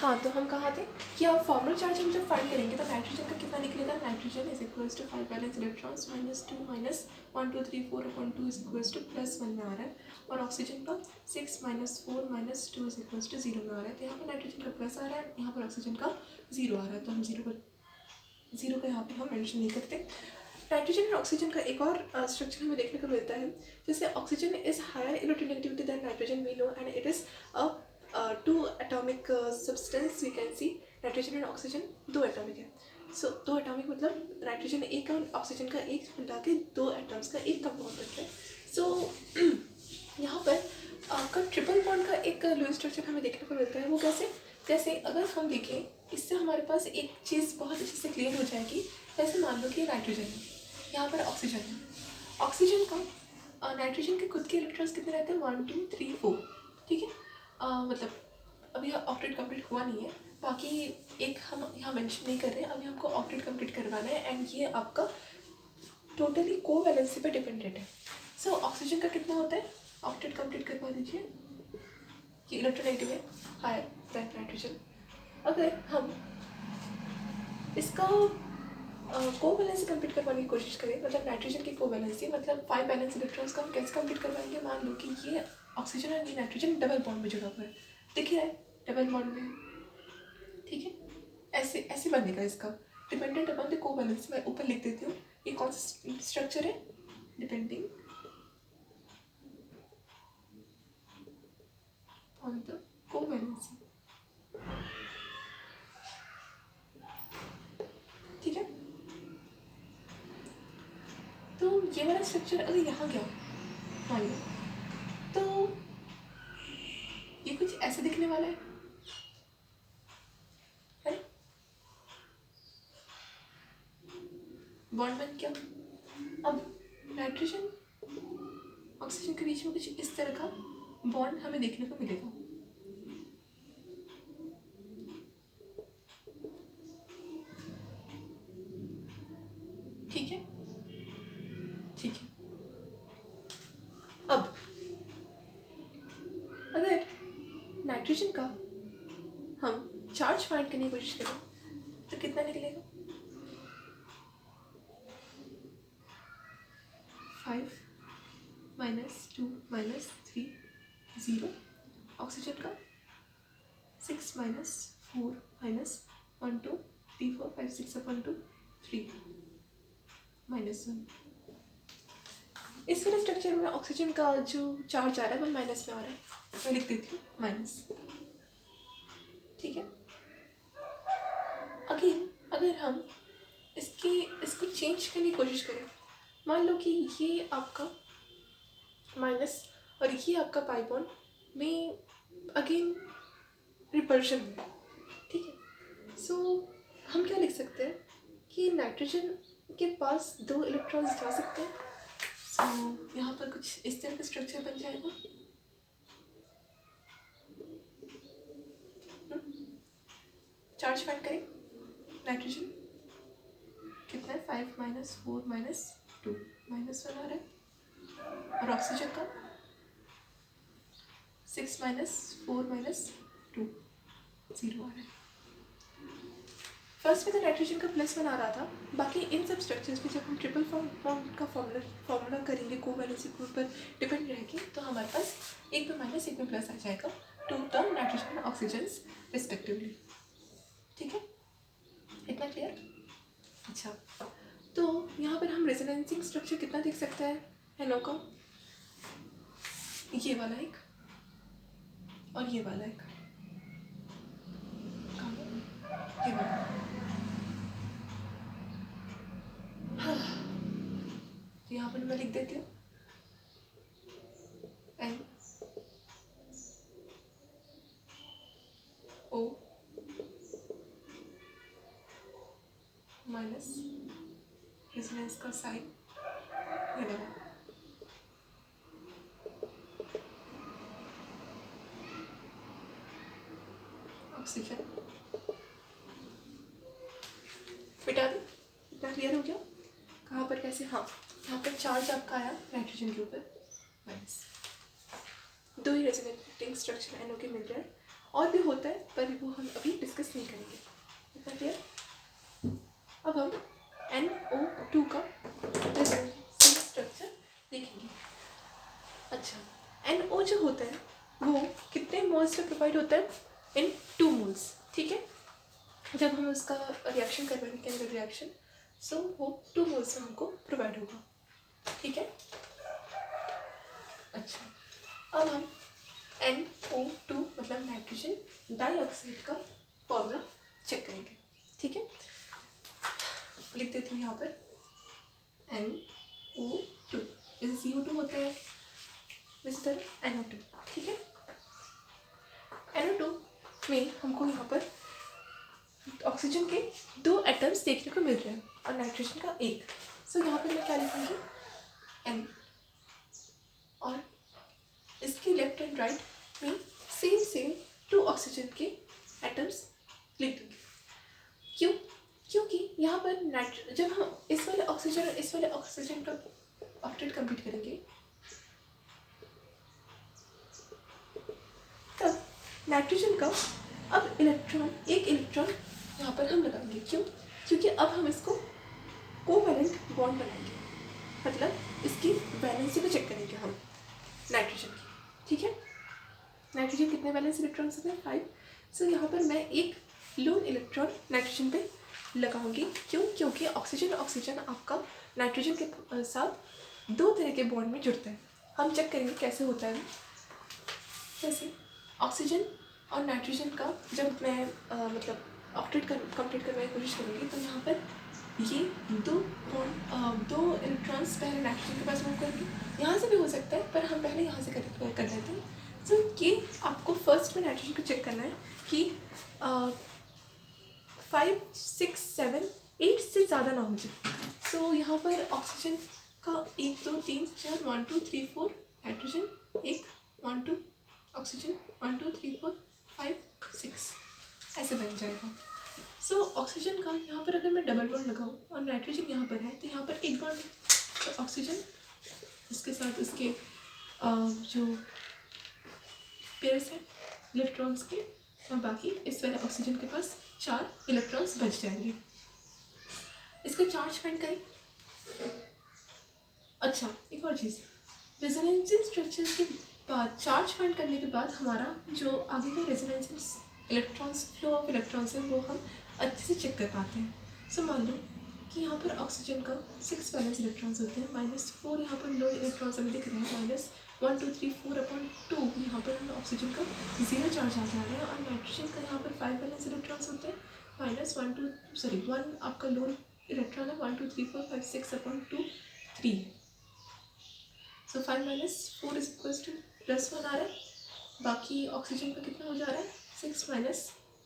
हाँ, तो हम कहाँ थे कि अब फॉर्मल चार्ज हम जब फाइंड करेंगे तो नाइट्रोजन का कितना निकलेगा, nitrogen is equals to 5 valence electrons -2 -1 2 3 4/2 is equals to +1 में आ रहा है, और ऑक्सीजन का 6 -4 -2 इज इक्वल्स टू 0 में आ रहा है। तो यहाँ पर नाइट्रोजन का प्लस आ रहा है, यहाँ पर ऑक्सीजन का 0 आ रहा है, तो हम जीरो का यहाँ पर हम मेंशन नहीं करते। नाइट्रोजन और ऑक्सीजन का एक और स्ट्रक्चर हमें देखने को मिलता है, जैसे oxygen is higher electronegativity than nitrogen we know, and it is two atomic substance we can see. Nitrogen and oxygen 2 atomic है, सो 2 एटॉमिक मतलब नाइट्रोजन एक और ऑक्सीजन का एक मिला के 2 एटम्स का एक कंपाउंड बनता है। सो यहाँ पर आपका ट्रिपल बॉन्ड का एक लुईस स्ट्रक्चर हमें देखने को मिलता है। वो कैसे, जैसे अगर हम देखें, इससे हमारे पास एक चीज़ बहुत अच्छे से क्लियर हो जाएगी। जैसे मान लो कि नाइट्रोजन है, यहाँ पर ऑक्सीजन है, ऑक्सीजन का नाइट्रोजन के खुद के इलेक्ट्रॉन्स कितने रहते हैं, 1 2 3 4, ठीक है। मतलब अभी ऑक्टेट कंप्लीट हुआ नहीं है, बाकी एक हम यहाँ मेंशन नहीं कर रहे हैं, अभी हमको ऑक्टेट कंप्लीट करवाना है, एंड ये आपका टोटली कोवैलेंसी पे डिपेंडेंट है। सो ऑक्सीजन का कितना होता है, ऑक्टेट कंप्लीट करवा दीजिए, ये इलेक्ट्रोनेगेटिव है, हायर देन नाइट्रोजन। अगर हम इसका कोवैलेंसी कंप्लीट करवाने की कोशिश करें, मतलब नाइट्रोजन की कोवैलेंसी, मतलब 5 बैलेंस इलेक्ट्रॉन्स का हम कैसे कंप्लीट करवाएंगे। मान लो कि ये ऑक्सीजन और ये नाइट्रोजन डबल बॉन्ड में जुड़ा हुआ है, दिख रहा है डबल बॉन्ड में, ठीक है। ऐसे ऐसे बनेगा इसका, डिपेंडेंट अपॉन द कोवैलेंसी। मैं ऊपर लिख देती हूँ, ये कौन सा स्ट्रक्चर है, डिपेंडिंग ऑन द कोवैलेंसी, ठीक है। तो ये वाला स्ट्रक्चर अगर यहाँ गया मान लो, तो ये कुछ ऐसे दिखने वाला है, बॉन्ड बन गया। अब नाइट्रोजन ऑक्सीजन के बीच में कुछ इस तरह का बॉन्ड हमें देखने को मिलेगा, ठीक है, ठीक है। अब अगर नाइट्रोजन का हम चार्ज फाइंड करने की कोशिश करें तो कितना निकलेगा, 5 -2 -3 0। ऑक्सीजन का 6 -4 -1 2 3 4 5 6/2 3 -1। इस वाले स्ट्रक्चर में ऑक्सीजन का जो चार्ज आ रहा है वो माइनस में आ रहा है, मैं लिख देती हूँ माइनस, ठीक है। अगेन अगर हम इसको चेंज करने की कोशिश करें, मान लो कि ये आपका माइनस और ये आपका पाई बॉन्ड में अगेन रिपल्शन है, ठीक है। सो हम क्या लिख सकते हैं कि नाइट्रोजन के पास 2 इलेक्ट्रॉन्स जा सकते हैं। सो यहाँ पर कुछ इस तरह का स्ट्रक्चर बन जाएगा, चार्ज फाइंड करें, नाइट्रोजन कितना है, 5 -4 -2 -1 आ रहा है, और ऑक्सीजन का 6 -4 -2 0 आ रहा है। फर्स्ट में तो नाइट्रोजन का +1 आ रहा था, बाकी इन सब स्ट्रक्चर्स पे जब हम ट्रिपल बॉन्ड का फॉर्मूला करेंगे कोवैलेंसी के ऊपर डिपेंड रहेगी, तो हमारे पास एक में माइनस एक में प्लस आ जाएगा to the nitrogen and oxygen respectively, ठीक है, इतना क्लियर। अच्छा, तो यहाँ पर हम रेजोनेंसिंग स्ट्रक्चर कितना देख सकते हैं हेलो का, ये वाला एक और ये वाला एक, ये वाला, हाँ, तो यहाँ पर मैं लिख देती हूँ N O माइनस रेजोनेंस का साइन ये लगा, ऑक्सीजन मिटा दें, इतना क्लियर हो गया कहाँ पर कैसे। हाँ, यहाँ पर चार्ज आपका आया नाइट्रोजन के ऊपर माइनस, 2 ही रेजोनेटिंग स्ट्रक्चर NO के मिल रहा है, और भी होता है पर वो हम अभी क्लियर। अब हम NO2 का स्ट्रक्चर देखेंगे। अच्छा, NO जो होता है वो कितने मोल्स में प्रोवाइड होता है? इन 2 मोल्स, ठीक है। जब हम उसका रिएक्शन करवाएंगे, केमिकल रिएक्शन, सो वो 2 मोल्स में हमको प्रोवाइड होगा, ठीक है। अच्छा, अब हम NO2 मतलब नाइट्रोजन डाइऑक्साइड का फॉर्मूला चेक करेंगे, ठीक है। लिख देती हूँ यहाँ पर NO2, जैसे CO2 होता है इसी तरह NO2, ठीक है। NO2 में हमको यहाँ पर ऑक्सीजन के 2 एटम्स देखने को मिल रहे हैं और नाइट्रोजन का 1। सो यहाँ पर मैं क्या लिखूँगी? N, और इसके लेफ्ट एंड राइट में सेम 2 ऑक्सीजन के एटम्स लिख दूँगी। क्यों? क्योंकि यहाँ पर जब हम इस वाले ऑक्सीजन और इस वाले ऑक्सीजन का ऑक्टेट कंप्लीट करेंगे तब नाइट्रोजन का अब एक इलेक्ट्रॉन यहाँ पर हम लगाएंगे। क्यों? क्योंकि अब हम इसको कोवैलेंट बॉन्ड बनाएंगे, मतलब इसकी वैलेंसी को चेक करेंगे हम नाइट्रोजन की, ठीक है। नाइट्रोजन कितने वैलेंस इलेक्ट्रॉन्स होते हैं? 5। सो यहाँ पर मैं एक लोन इलेक्ट्रॉन नाइट्रोजन पे लगाऊंगी। क्यों? क्योंकि ऑक्सीजन आपका नाइट्रोजन के साथ 2 तरह के बॉन्ड में जुड़ता है। हम चेक करेंगे कैसे होता है। जैसे ऑक्सीजन और नाइट्रोजन का जब मैं मतलब ऑक्टेट कंप्लीट करने की कोशिश करूँगी तो यहाँ पर ये 2 इलेक्ट्रॉन्स पहले नाइट्रोजन के पास मूव करेंगे। यहाँ से भी हो सकता है पर हम पहले यहाँ से कर लेते हैं। सो ये आपको फर्स्ट में नाइट्रोजन को चेक करना है कि 5, 6, 7, 8 से ज़्यादा ना हो जाए। सो यहाँ पर ऑक्सीजन का 1, 2, 3, 4, 1, 2, 3, 4, नाइट्रोजन 1, 1, 2, ऑक्सीजन 1, 2, 3, 4, 5, 6 ऐसे बन जाएगा। सो ऑक्सीजन का यहाँ पर अगर मैं डबल बॉन्ड लगाऊँ और नाइट्रोजन यहाँ पर है तो यहाँ पर एक बॉन्ड, तो ऑक्सीजन इसके साथ उसके जो पेयर्स हैं इलेक्ट्रॉन्स के, और बाकी इस वाले ऑक्सीजन के पास 4 इलेक्ट्रॉन्स बच जाएंगे। इसका चार्ज फाइंड करें। अच्छा, एक और चीज़, रेजोनेंस स्ट्रक्चर के बाद चार्ज फाइंड करने के बाद हमारा जो आगे का resonance electrons flow of electrons है वो हम अच्छे से चेक कर पाते हैं। सो मान लो कि यहाँ पर ऑक्सीजन का 6 वैलेंस इलेक्ट्रॉन्स होते हैं, -4 यहाँ पर लो इलेक्ट्रॉन्स हमें दिख रहे हैं, -1, 2, 3, 4/2 यहाँ पर हमें ऑक्सीजन का 0 चार्ज आ जा रहा है, और नाइट्रोजन का यहाँ पर 5 वैलेंस इलेक्ट्रॉन्स होते हैं, -1 आपका लो इलेक्ट्रॉन है, 1, 2, 3, 4, 5, 6/2 3। सो 5 - 4 = +1 आ रहा है। बाकी ऑक्सीजन का कितना हो जा रहा है? 6 - 1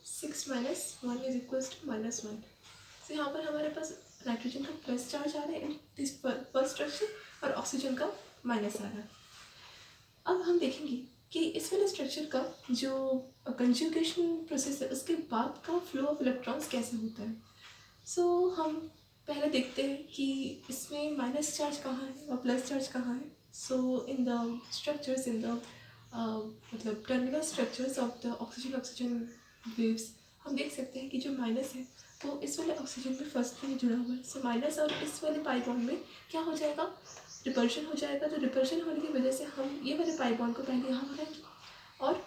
= -1। तो यहाँ पर हमारे पास नाइट्रोजन का प्लस चार्ज आ रहा है इन दिस फर्स्ट स्ट्रक्चर, और ऑक्सीजन का माइनस आ रहा है। अब हम देखेंगे कि इस वाले स्ट्रक्चर का जो कंजुगेशन प्रोसेस है उसके बाद का फ्लो ऑफ इलेक्ट्रॉन्स कैसे होता है। सो हम पहले देखते हैं कि इसमें माइनस चार्ज कहाँ है और प्लस चार्ज कहाँ है। सो इन द स्ट्रक्चर्स मतलब terminal structures of the oxygen waves हम देख सकते हैं कि जो माइनस है वो इस वाले ऑक्सीजन में फर्स्ट में जुड़ा हुआ है। सो माइनस और इस वाले पाई बॉन्ड में क्या हो जाएगा? रिपल्शन हो जाएगा। तो रिपल्शन होने की वजह से हम ये वाले पाई बॉन्ड को पहले यहाँ भगाएंगे, और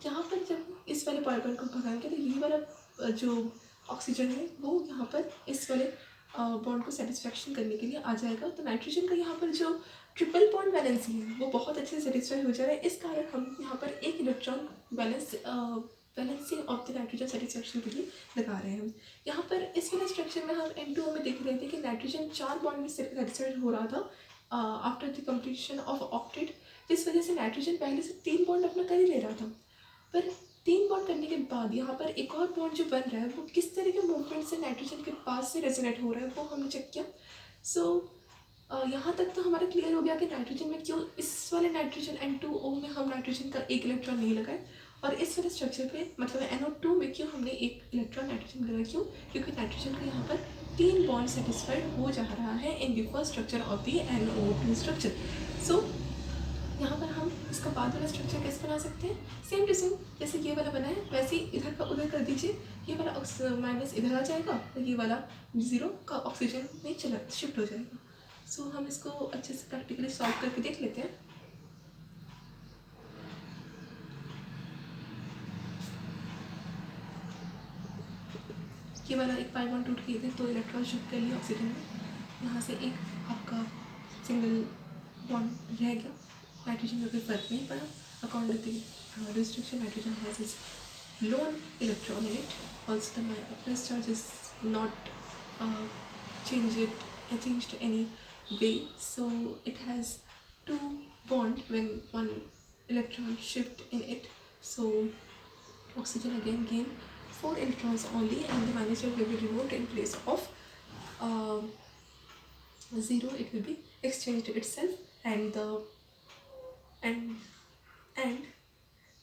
यहाँ पर जब इस वाले पाई बॉन्ड को भगाएंगे तो ये वाला जो ऑक्सीजन है वो यहाँ पर इस वाले बॉन्ड को सेटिस्फैक्शन करने के लिए आ जाएगा। तो नाइट्रोजन का यहाँ पर जो ट्रिपल बॉन्ड बैलेंसिंग है वो बहुत अच्छे से सेटिस्फाई हो जा रहा है। इस कारण हम यहाँ पर एक electron balancing of the nitrogen satisfaction के लिए लगा रहे हैं। यहाँ पर इस वाले स्ट्रक्चर में हम N2O में देख रहे थे कि नाइट्रोजन 4 बॉन्ड में सेटिस्फाइड हो रहा था after the completion of octet, जिस वजह से नाइट्रोजन पहले से 3 बॉन्ड अपना कर ही ले रहा था। पर 3 बॉन्ड करने के बाद यहाँ पर एक और बॉन्ड जो बन रहा है वो किस तरह के मूवमेंट से नाइट्रोजन के पास से रेजोनेट हो रहा है वो हमने चेक किया। सो यहाँ तक तो हमारा क्लियर हो गया कि नाइट्रोजन में क्यों इस वाले नाइट्रोजन N2O में हम नाइट्रोजन का एक इलेक्ट्रॉन नहीं लगाए, और इस वाले स्ट्रक्चर पे मतलब NO2 में क्यों हमने एक इलेक्ट्रॉन नाइट्रोजन लगाया। क्यों? क्योंकि नाइट्रोजन का यहाँ पर 3 बॉन्ड सेटिस्फाइड हो जा रहा है in the first structure of the NO2 structure. So यहाँ पर हम इसका बाद वाला स्ट्रक्चर कैसे बना सकते हैं? सेम टू सेम जैसे ये वाला बना है वैसे ही इधर का उधर स्क्वायर कर दीजिए, ये वाला माइनस इधर आ जाएगा और ये वाला 0 का ऑक्सीजन में चला शिफ्ट हो जाएगा। सो हम इसको अच्छे से प्रैक्टिकली सॉल्व करके देख लेते हैं। ये वाला एक पाई बॉन्ड टूट गई थी, तो इलेक्ट्रॉन शिफ्ट कर लिया ऑक्सीजन में, यहाँ से एक आपका सिंगल बॉन्ड रह गया, नाइट्रोजन में कोई फर्क नहीं पड़ा। According to the restriction, nitrogen has its lone electron in it. Also the plus charge is not changed any way, so it has 2 bond when one electron shift in it. So oxygen again gain 4 electrons only, and the minus charge will be removed. In place of 0, it will be exchanged itself, and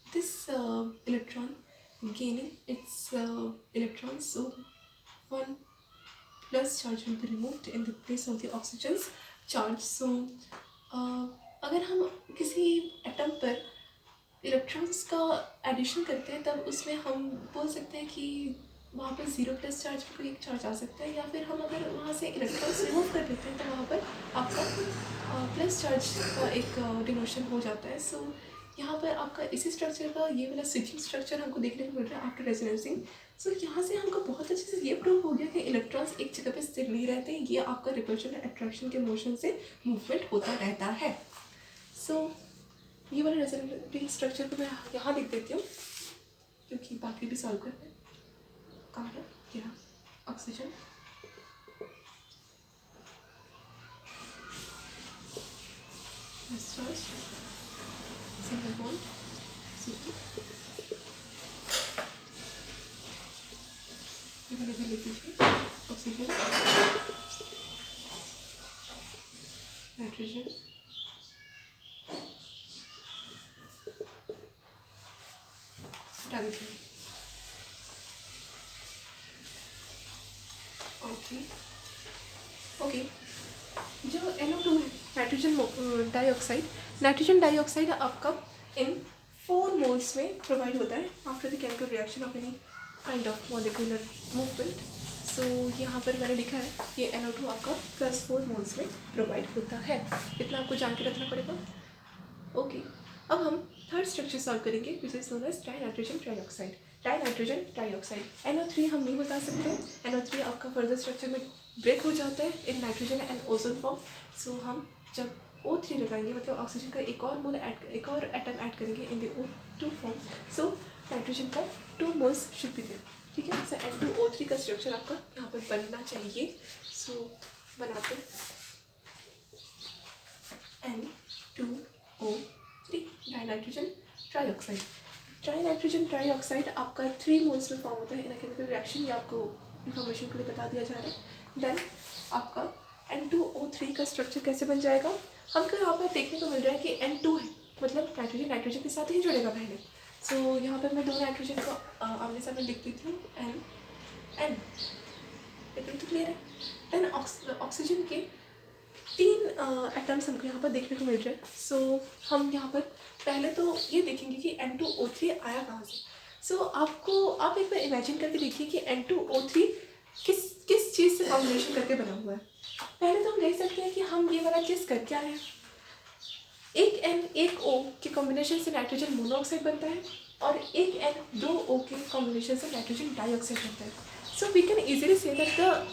this electron gaining its electrons, so 1 plus charge will be removed in the place of the oxygen's charge. So अगर हम किसी atom पर electrons का addition करते हैं, तब उसमें हम बोल सकते हैं कि वहाँ पर 0 प्लस चार्ज पर कोई एक चार्ज आ सकता है, या फिर हम अगर वहाँ से इलेक्ट्रॉन्स रिमूव कर देते हैं तो वहाँ पर आपका प्लस चार्ज का एक डिनोशन हो जाता है। सो यहाँ पर आपका इसी स्ट्रक्चर का ये वाला स्विचिंग स्ट्रक्चर हमको देखने को मिल रहा है आफ्टर रेजोनेंसिंग। सो यहाँ से हमको बहुत अच्छे से ये प्रूव हो गया कि इलेक्ट्रॉन्स एक जगह पे स्थिर नहीं रहते, ये आपका रिपल्शन और अट्रैक्शन के मोशन से मूवमेंट होता रहता है। सो ये वाला रेजोनेटिंग स्ट्रक्चर को मैं यहाँ लिख देती हूँ, क्योंकि बाकी भी सॉल्व करना है। कहाँ है? यहाँ ऑक्सीजन, सिंगल बॉन्ड, ये वाले भी लिख दीजिए, ऑक्सीजन, नाइट्रोजन, डाइऑक्साइड। ओके, जो NO2 है, नाइट्रोजन डाइऑक्साइड आपका इन 4 मोल्स में प्रोवाइड होता है after the chemical reaction of any kind of molecular movement. So यहाँ पर मैंने लिखा है ये NO2 आपका +4 मोल्स में प्रोवाइड होता है, इतना आपको जान के रखना पड़ेगा। ओके, अब हम थर्ड स्ट्रक्चर सॉल्व करेंगे, which is known as dinitrogen trioxide. Dinitrogen trioxide, NO3 हम नहीं बता सकते, NO3 आपका फर्दर स्ट्रक्चर में ब्रेक हो जाता है in nitrogen and ozone form. So हम जब O3 लगाएंगे, मतलब ऑक्सीजन का एक और एटम ऐड करेंगे in the O2 form, so nitrogen का 2 मोल्स शुड बी देयर। ठीक है, सो N2O3 का स्ट्रक्चर आपका यहाँ पर बनना चाहिए। सो बनाते N2O3 डाइनाइट्रोजन ट्राइऑक्साइड। ट्राइनाइट्रोजन ट्राइऑक्साइड आपका 3 मोल्स में फॉर्म होता है इन अ केमिकल रिएक्शन, ये आपको इन्फॉर्मेशन के लिए बता दिया जा रहा है। देन आपका N2O3 का स्ट्रक्चर कैसे बन जाएगा, हमको यहाँ पर देखने को मिल रहा है कि N2 है, मतलब नाइट्रोजन के साथ ही जुड़ेगा पहले। सो यहाँ पर मैं 2 नाइट्रोजन को आमने सामने लिख देती हूँ, N इतना तो क्लियर है। देन ऑक्सीजन के 3 एटम्स हमको यहाँ पर देखने को मिल रहे हैं। सो हम यहाँ पर पहले तो ये देखेंगे कि N2O3 आया कहाँ से। सो आप एक बार इमेजिन करके देखिए कि N2O3 किस चीज़ से कॉम्बिनेशन करके बना हुआ है। पहले तो हम देख सकते हैं कि हम ये वाला चीज़ करके आए हैं, एक N एक O के कॉम्बिनेशन से नाइट्रोजन मोनोऑक्साइड बनता है, और एक N 2 O के कॉम्बिनेशन से नाइट्रोजन डाइऑक्साइड बनता है। So we can easily see that the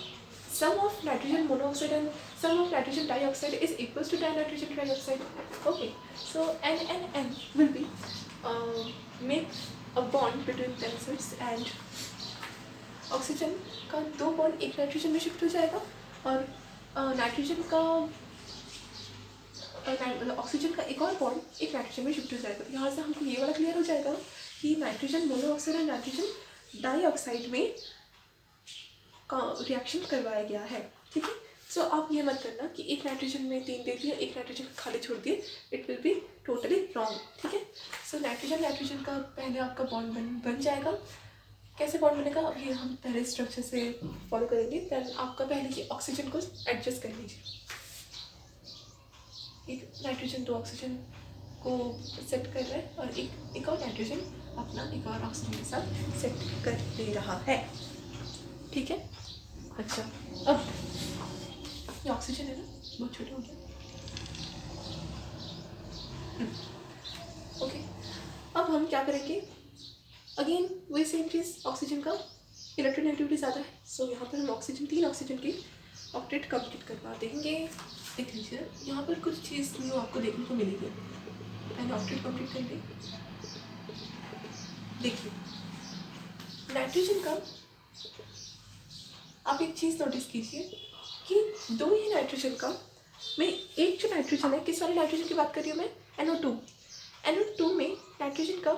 sum of nitrogen monoxide and sum of nitrogen dioxide is equals to dinitrogen trioxide. Okay, so N and N will be make a bond between themselves, and oxygen का 2 bond एक nitrogen में shift हो जाएगा, और nitrogen का oxygen का एक और बॉन्ड एक नाइट्रोजन में शिफ्ट हो जाएगा। तो यहाँ से हमको ये वाला क्लियर हो जाएगा कि नाइट्रोजन मोनोऑक्साइड और नाइट्रोजन डाइऑक्साइड में का रिएक्शन करवाया गया है। ठीक है, सो आप ये मत करना कि एक नाइट्रोजन में 3 दे दिया, एक नाइट्रोजन खाली छोड़ दिए, it will be totally wrong. ठीक है, सो नाइट्रोजन का पहले आपका बॉन्ड बन जाएगा। कैसे बॉन्ड बनेगा, अब ये हम पहले स्ट्रक्चर से फॉलो करेंगे। देन आपका पहले कि ऑक्सीजन को एडजस्ट कर लीजिए, एक नाइट्रोजन 2 ऑक्सीजन को सेट कर रहा है, और एक और नाइट्रोजन अपना एक और ऑक्सीजन के साथ सेट कर दे रहा है। ठीक है, अच्छा अब ये ऑक्सीजन है ना, बहुत छोटा हो गया। ओके, अब हम क्या करेंगे, अगेन वही सेम चीज़, ऑक्सीजन का इलेक्ट्रोनेगेटिविटी ज़्यादा है, सो यहाँ पर हम ऑक्सीजन 3 ऑक्सीजन की ऑक्टेट कंप्लीट करवा देंगे। देख लीजिए यहाँ पर कुछ चीज़ न्यू आपको देखने को मिलेगी। पहले ऑक्टेट कंप्लीट करेंगे। देखिए नाइट्रोजन का आप एक चीज़ नोटिस कीजिए कि दो ही नाइट्रोजन का, मैं एक जो नाइट्रोजन है, किस वाले नाइट्रोजन की बात कर रही हूँ मैं, NO2। NO2 में नाइट्रोजन का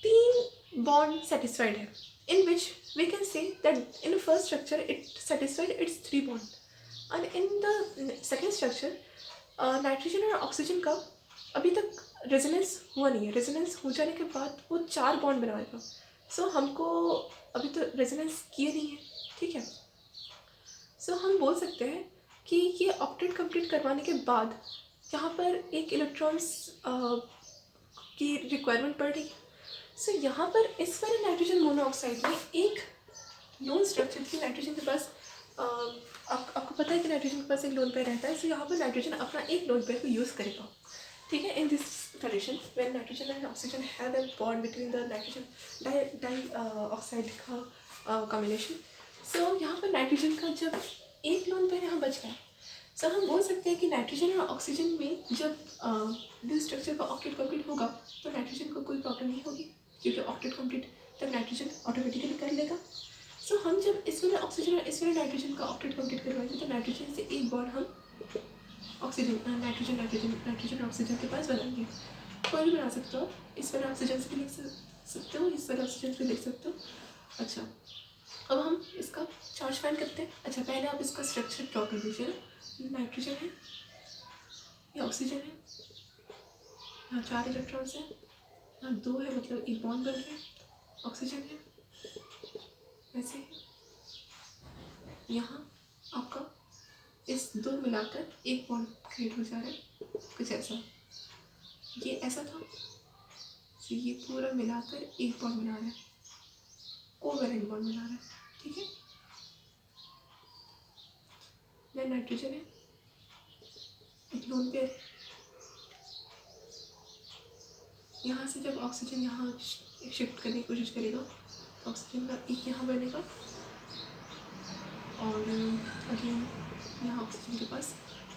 3 बॉन्ड सेटिस्फाइड है, in which we can say that in the first structure it satisfied its 3 bond, and in the second structure nitrogen और ऑक्सीजन का अभी तक रेजोनेंस हुआ नहीं है। रेजोनेंस हो जाने के बाद वो 4 बॉन्ड बनाएगा। सो हमको अभी तो रेजोनेंस किए नहीं है, ठीक है। सो हम बोल सकते हैं कि ये ऑक्टेट कंप्लीट करवाने के बाद यहाँ पर एक इलेक्ट्रॉन्स की रिक्वायरमेंट पड़ रही है। सो यहाँ पर इस वाले नाइट्रोजन मोनोऑक्साइड में एक लोन स्ट्रक्चर थी। नाइट्रोजन के पास आपको पता है कि नाइट्रोजन के पास एक लोन पेयर रहता है, सो यहाँ पर नाइट्रोजन अपना एक लोन पेयर को यूज़ करेगा, ठीक है। In this condition when nitrogen and oxygen have a bond between the nitrogen dioxide का कॉम्बिनेशन, सो यहाँ पर नाइट्रोजन का जब एक लोन पेयर यहाँ बच गया, सो हम बोल सकते हैं कि नाइट्रोजन और ऑक्सीजन में जब दिस स्ट्रक्चर का ऑक्टेट कंप्लीट होगा तो नाइट्रोजन को कोई प्रॉब्लम नहीं होगी, क्योंकि ऑक्टेट कंप्लीट तब नाइट्रोजन ऑटोमेटिकली कर लेगा। सो हम जब इस वाले ऑक्सीजन और इस वाले नाइट्रोजन का ऑक्टेट कंप्लीट करवाएंगे तो नाइट्रोजन से एक बॉन्ड हम ऑक्सीजन नाइट्रोजन ऑक्सीजन के पास बनाएंगे। कोई भी बना सकते हो, इस वाले ऑक्सीजन से भी लिख सकते हो, इस वाले ऑक्सीजन से लिख सकते हो। अच्छा, अब हम इसका चार्ज फाइंड करते हैं। अच्छा, पहले आप इसका स्ट्रक्चर ड्रॉ कर दीजिए। नाइट्रोजन है, ये ऑक्सीजन है, यहाँ 4 इलेक्ट्रॉन्स हैं, यहाँ 2 है, मतलब एक बॉन्ड बन रहा है, ऑक्सीजन है वैसे यहाँ आपका इस 2 मिलाकर एक बॉन्ड क्रिएट हो जा रहा है, कुछ ऐसा। ये ऐसा था, तो ये पूरा मिलाकर एक बॉन्ड बना रहा है, कोवैलेंट बॉन्ड बना रहा है, ठीक है। मैं नाइट्रोजन है, एक लोन पेयर, यहाँ से जब ऑक्सीजन यहाँ शिफ्ट करने की कोशिश करेगा, ऑक्सीजन का एक यहाँ बनेगा और अगेन यहाँ ऑक्सीजन के पास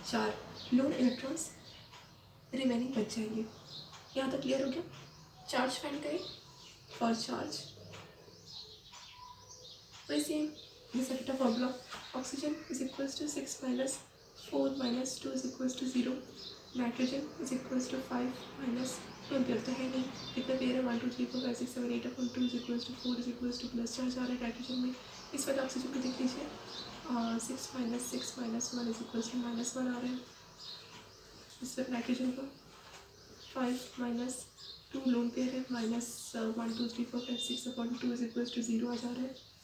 4 लोन इलेक्ट्रॉन्स रिमेनिंग बच जाएंगे। यहाँ तक क्लियर हो गया। चार्ज फाइंड करें फॉर चार्ज, वैसे this is the formula, oxygen is equals to 6 minus 4 minus 2 is equals to 0, nitrogen is equals to 5 minus 2 pair तो है नहीं, कितना पेयर है 1 2 3 4 5 6 7 8 upon 2 is equals to 4 is equals to plus charge आ रहा है nitrogen में। इस वाले ऑक्सीजन को देख लीजिए, 6 माइनस 1 इज इक्वल्स टू -1 आ रहा है। इस वाले नाइट्रोजन को 5 माइनस 2 लोन पेयर है, minus 1 2 3 4 5 6 upon 2 is equals to 0 आ जा रहा है।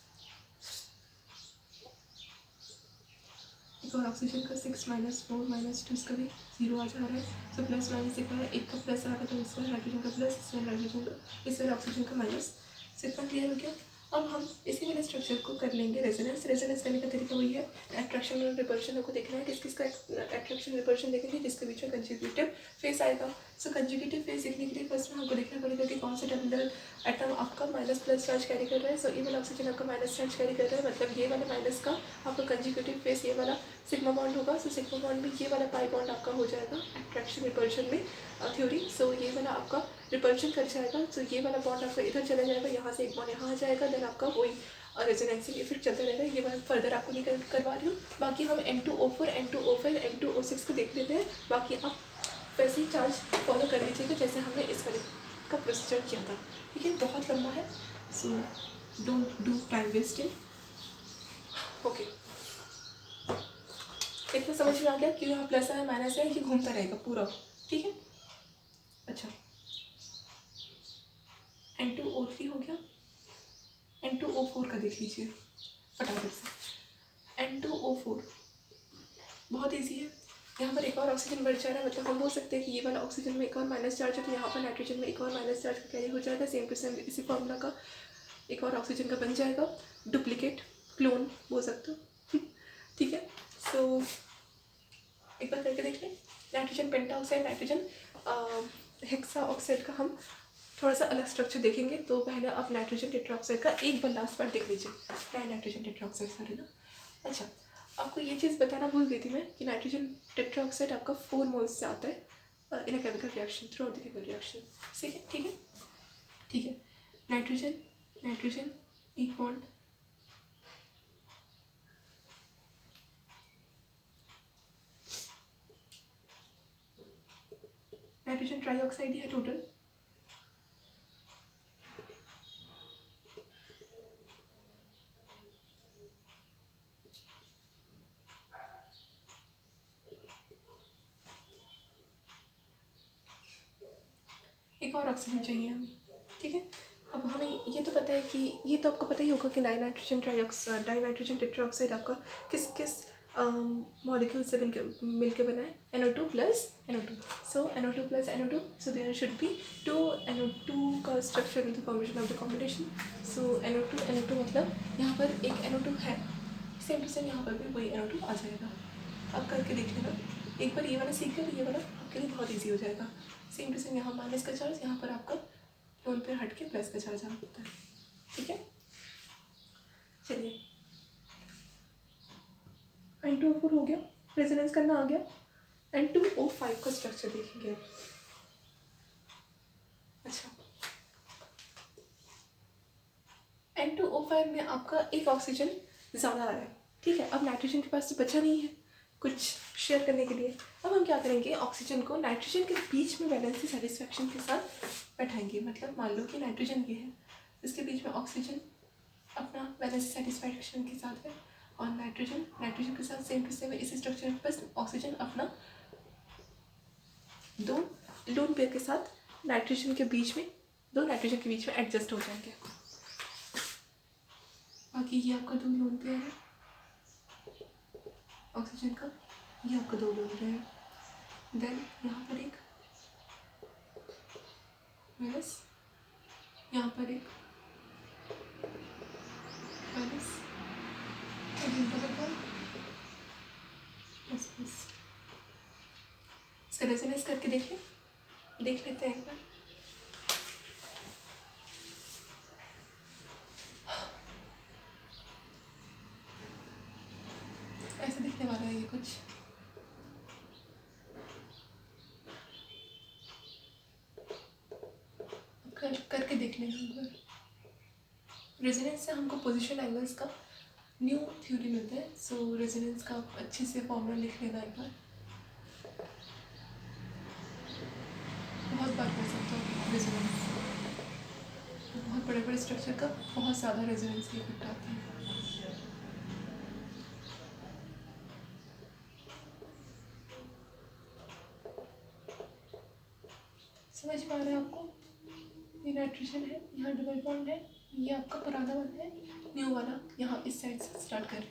और ऑक्सीजन का 6 माइनस 4 माइनस 2 इसका भी 0 आ जा रहा है। सो प्लस माइनस एक का प्लस आ रहा है, तो इस वाले नाइट्रोजन का प्लस, इस वाले नाइट्रोजन का, इस वाले ऑक्सीजन का माइनस। सो इतना क्लियर हो गया। अब हम इसी वाले स्ट्रक्चर को कर लेंगे रेजोनेंस। रेजोनेंस करने का तरीका वही है, अट्रैक्शन और रिपल्शन आपको देखना है, किस किस का अट्रैक्शन रिपल्शन देखेंगे, जिसके बीच में कंजुगेटिव फेस आएगा। सो कंजुगेटिव फेस देखने के लिए फर्स्ट में हमको देखना पड़ेगा कि कौन सा टर्मिनल एटम आपका माइनस प्लस चार्ज कैरी कर रहा है। सो ये वाला ऑक्सीजन आपका माइनस चार्ज कैरी कर रहा है, मतलब ये वाला माइनस का आपका कंजुगेटिव फेस ये वाला सिग्मा बॉन्ड होगा। सो सिग्मा बॉन्ड में ये वाला पाई बॉन्ड आपका हो जाएगा अट्रैक्शन रिपल्शन में थ्योरी। सो ये वाला आपका रिपल्शन कर जाएगा, सो ये वाला बॉन्ड आपका इधर चला जाएगा, यहाँ से एक बॉन्ड यहाँ आ जाएगा, देन आपका वही रेजोनेंसिंग इफेक्ट चलता रहेगा। ये बात फर्दर आपको नहीं करवा रही हूँ। बाकी हम N2O4 N2O5 N2O6 को देख लेते हैं, बाकी आप वैसे ही चार्ज फॉलो कर लीजिएगा जैसे हमने इस वाले का प्रोसीजर किया था, ठीक है। बहुत लंबा है, so don't do time wasting. Okay, इतना समझ में आ गया कि यहाँ प्लस है माइनस है, ये घूमता रहेगा पूरा, ठीक है। अच्छा, N2O3 हो गया, N2O4 का देख लीजिए फटाफट से। N2O4 बहुत ईजी है, यहाँ पर एक और ऑक्सीजन बढ़ जा रहा है, मतलब हम बोल सकते हैं कि ये वाला ऑक्सीजन में एक और माइनस चार्ज है, तो यहाँ पर नाइट्रोजन में एक और माइनस चार्ज कैरी हो जाएगा, सेम टू सेम इसी फॉर्मूला का एक और ऑक्सीजन का बन जाएगा, डुप्लीकेट क्लोन बोल सकते हो। ठीक है, सो एक बार करके देख लें। Nitrogen pentoxide, nitrogen hexa oxide का हम थोड़ा सा अलग स्ट्रक्चर देखेंगे। तो पहले आप नाइट्रोजन टेट्राऑक्साइड का एक बार लास्ट बार देख लीजिए। नाइट्रोजन टेट्राऑक्साइड सॉरी ना। अच्छा, आपको ये चीज़ बताना भूल गई थी मैं कि नाइट्रोजन टेट्राऑक्साइड आपका 4 मोल्स से आता है in a chemical reaction, throughout the chemical reaction. ठीक है, ठीक है, ठीक है। नाइट्रोजन नाइट्रोजन एक बॉन्ड, नाइट्रोजन ट्राईऑक्साइड है टोटल, एक और ऑक्सीजन चाहिए हमें। ठीक है, अब हमें ये तो पता है कि ये तो आपको पता ही होगा कि डाइनाइट्रोजन टेट्राऑक्साइड आपका किस किस मॉलिक्यूल से मिलके बना है, NO2 plus NO2। So NO2 plus NO2, so there should be 2 NO2 का structure in the formation of the combination. So NO2 मतलब यहाँ पर एक NO2 है, सेम टू सेम यहाँ पर भी वही NO2 आ जाएगा। अब करके देख लेना, एक बार ये वाला सीख कर ये वाला आपके लिए बहुत ईजी हो जाएगा। सेम टू सेम यहाँ माइनस का चार्ज, यहाँ पर आपका लोन पे हट के प्लस का चार्ज आता है। ठीक है, चलिए N2O4 हो गया, रेजोनेंस करना आ गया। N2O5 का स्ट्रक्चर देखेंगे। अच्छा, N2O5 में आपका एक ऑक्सीजन ज़्यादा आ रहा है। ठीक है, अब नाइट्रोजन के पास तो बचा नहीं है कुछ शेयर करने के लिए। अब हम क्या करेंगे, ऑक्सीजन को नाइट्रोजन के बीच में वैलेंसी सेटिस्फैक्शन के साथ बैठाएंगे। मतलब मान लो कि नाइट्रोजन ये है, इसके बीच में ऑक्सीजन अपना वैलेंसी सेटिस्फैक्शन के साथ है, और नाइट्रोजन के साथ सेम टू सेम इसी स्ट्रक्चर में, बस ऑक्सीजन अपना दो लोन पेयर के साथ नाइट्रोजन के बीच में, दो नाइट्रोजन के बीच में एडजस्ट हो जाएंगे। बाकी ये आपका 2 लोन पेयर है ऑक्सीजन का, ये आपका 2 लोन पेयर है। देन यहाँ पर एक माइनस, यहाँ पर एक माइनस, बस बस। इसका रेजोनेंस करके देख लेते हैं एक बार। ऐसे दिखने वाला है ये कुछ। करके देख लेना एक बार। रेजोनेंस से हमको पोजीशन एंगल्स का न्यू थ्योरी मिलता है। सो रेजोनेंस का अच्छे से फॉर्मूला लिख लेना एक बार, बहुत बार कर सकते हो रेजोनेंस। बहुत बड़े बड़े स्ट्रक्चर का बहुत ज़्यादा रेजोनेंस की इफेक्ट आती है। समझ पा रहे हैं आपको? ये नाइट्रोजन है, यहाँ डबल बॉन्ड है, ये आपका पुराना वन है, न्यू वाला यहाँ इस साइड से स्टार्ट करें।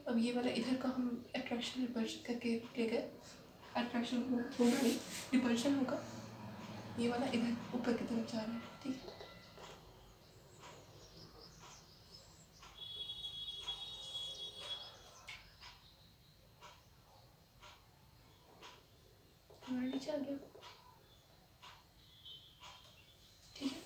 अब ये वाला इधर का हम अट्रैक्शन रिपल्शन करके ले गए, अट्रैक्शन होगा नहीं, रिपल्शन होगा। ये वाला इधर ऊपर की तरफ जा रहा है। ठीक है, हमारे नीचे आ गया। ठीक है,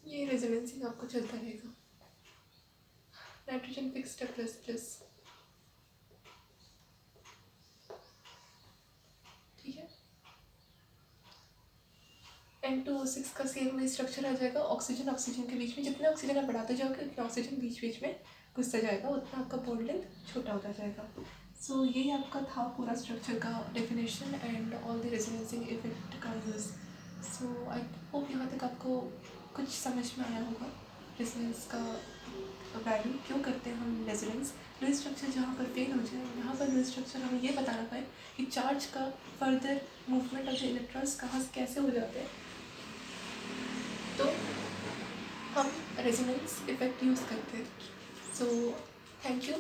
ये रेजोनेंसिंग आपको चलता रहेगा। नाइट्रोजन फिक्स्ड है प्लस प्लस। ठीक है, N2O6 का सेम वही स्ट्रक्चर आ जाएगा। ऑक्सीजन के बीच में जितना ऑक्सीजन आप बढ़ाते जाओगे उतना ऑक्सीजन बीच बीच में घुसता जाएगा, उतना आपका बॉन्ड लेंथ छोटा होता जाएगा। सो यही आपका था पूरा स्ट्रक्चर का definition and all the resonancing effect का यूज़। सो आई होप यहाँ तक आपको कुछ समझ में आया होगा। रेजोनेंस का वैल्यू क्यों करते हैं हम रेजोनेंस, लुईस स्ट्रक्चर जहाँ पर फेल हो जाए यहाँ पर लुईस स्ट्रक्चर हमें ये बताना पाए कि चार्ज का further movement of the electrons कहाँ से कैसे हो जाते हैं, तो हम रेजोनेंस इफेक्ट यूज़ करते हैं. So thank you.